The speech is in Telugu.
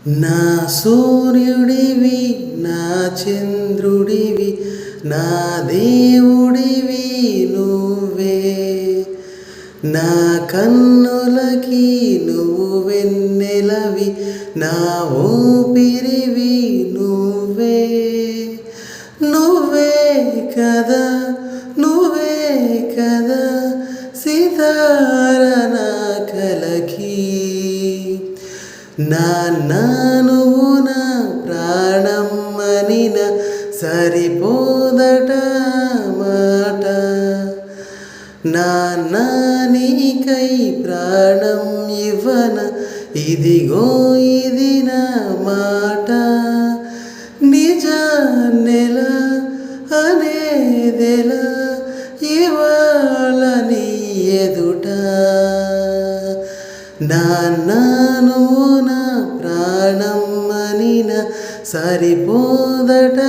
నా సూర్యుడివి నా చంద్రుడివి నా దేవుడివి నువ్వే నా కన్నులకి నువ్వు వెన్నెలవి నా ఊపిరివి నువ్వే నువ్వే కదా నువ్వే కదా సితార నా కలకి నువ్వు నా ప్రాణం అనిన సరిపోదట మాట నీకై ప్రాణం ఇవ్వన ఇదిగో ఇది నా మాట నిజాన్నెలా అనేదెలా ఇవాళ నీ ఎదుట నువ్వు నా ప్రాణం అనిన సరిపోదట